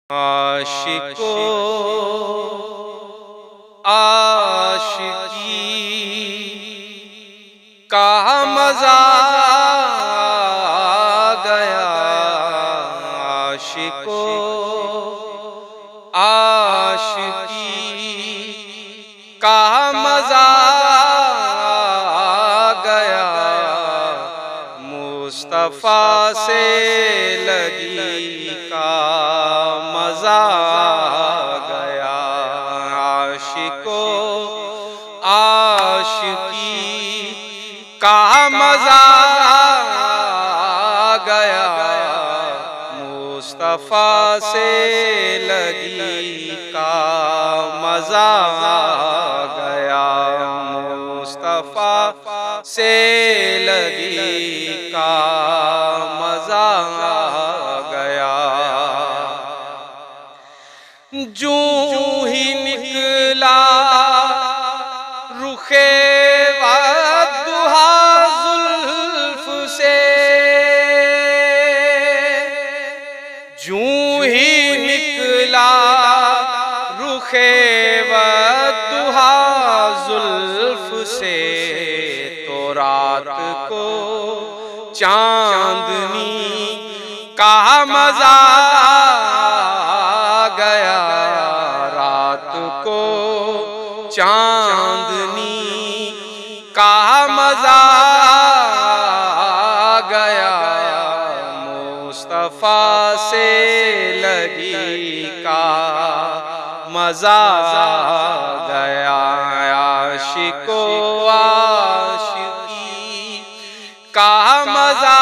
आशिको आशिकी का मजा आ गया। आशिको आशिकी का मजा आ गया। मुस्तफा से लगी का मजा आ गया। आशिको आशिकी का मजा आ गया। मुस्तफा से लगी का मजा आ गया। मुस्तफा से लगी का मजा आ गया। जूं ही निकला रुखे वद्दुहा जुल्फ से, जूं ही निकला रुखे वद्दुहा जुल्फ से, तो रात को चांदनी का मजा आ गया। रात को चांदनी का मजा आ गया। मुस्तफा से लगी का मजा आ गया। आशिको आशिकी का मजा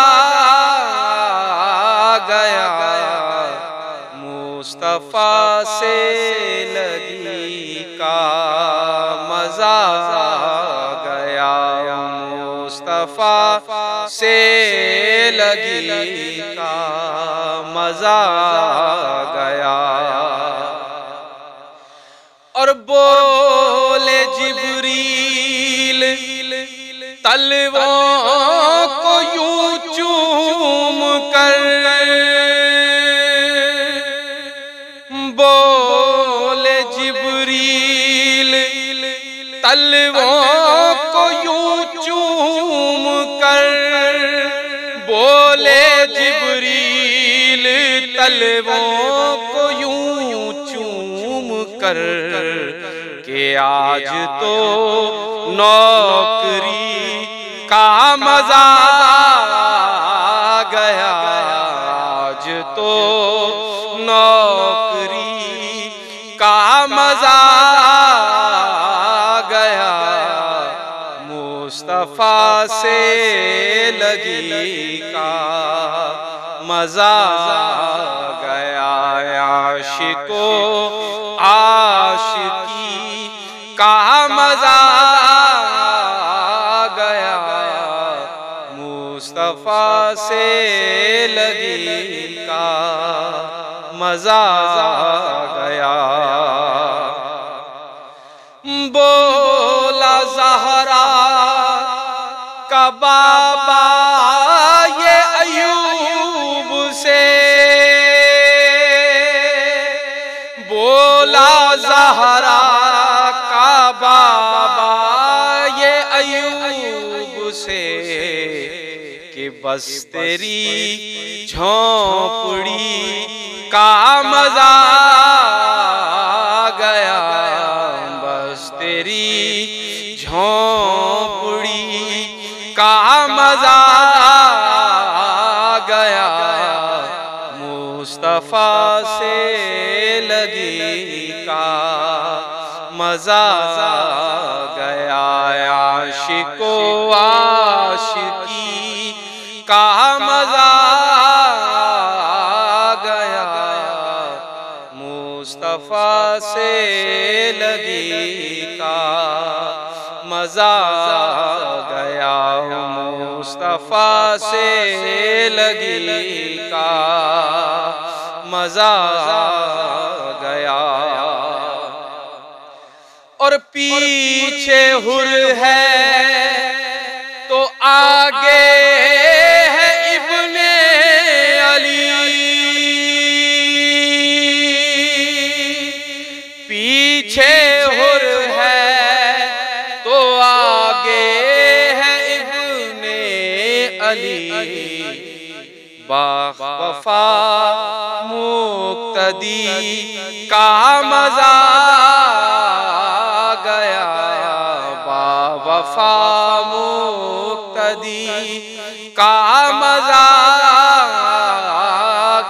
आ गया। मुस्तफा से लगी का मजा आ गया। मुस्तफा से लगी का मजा आ गया। और बोले जिब्रील तलवों को यूं चूम कर, बोले जिब्रील तलवों को यूं चूम कर, बोले जिब्रील तलवों को यूं चूम कर, के आज तो नौकरी का मजा आ गया। आज तो नौकरी का मजा आ गया। मुस्तफा से लगी का मजा आ गया। आशिको आशिकी का मजा आ गया। मुस्तफा से लगी का मजा आ गया। बोला ज़हरा का बाबा ये अयूब से, बोला ज़हरा का बाबा ये अयूब से, कि बस तेरी झोंपड़ी का मजा आ गया। बस तेरी झोंपड़ी का मजा आ गया। मुस्तफा से लगी का मजा आ गया। आशिको आशिकी का मजा आ गया। मुस्तफा से लगी का मजा आ गया। मुस्तफा से लगी का मजा आ गया। और पीछे हुर है तो आगे है इब्ने अली। बावफा मुक्तदी का मजा गया, बावफा मुक्तदी का मजा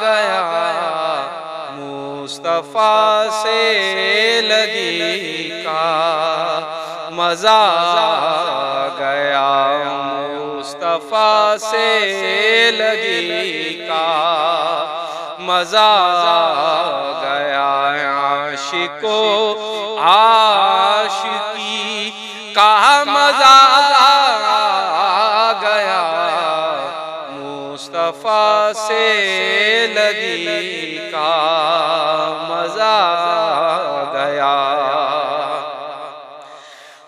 गया, मुस्तफा से लगी का मजा गया, मुस्तफा से लगी का मजा गया, आशिको आशिकी का मजा गया, मुस्तफा से लगी का मजा गया।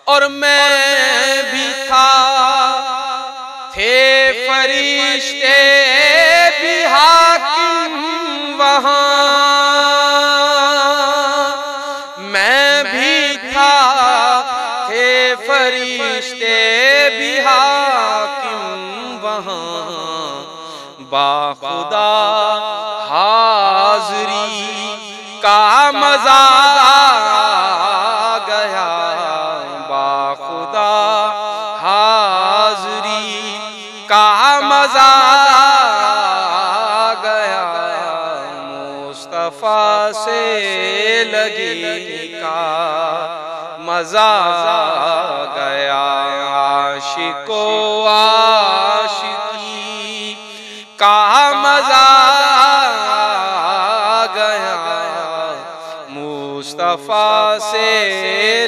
और मैं भी था, थे फरिश्ते भी हाकिम वहाँ, मैं भी था, थे फरिश्ते भी हाकिम वहाँ, बाखुदा हाज़री का मजा गया, बाखुदा हाज़री का मजा गया, मुस्तफा से लगी का मजा गया, आशिको आशिकी का मजा गया, मुस्तफा से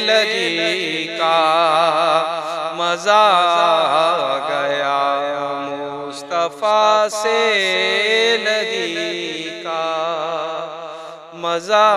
लगी का मजा गया, मुस्तफा से लगी का मजा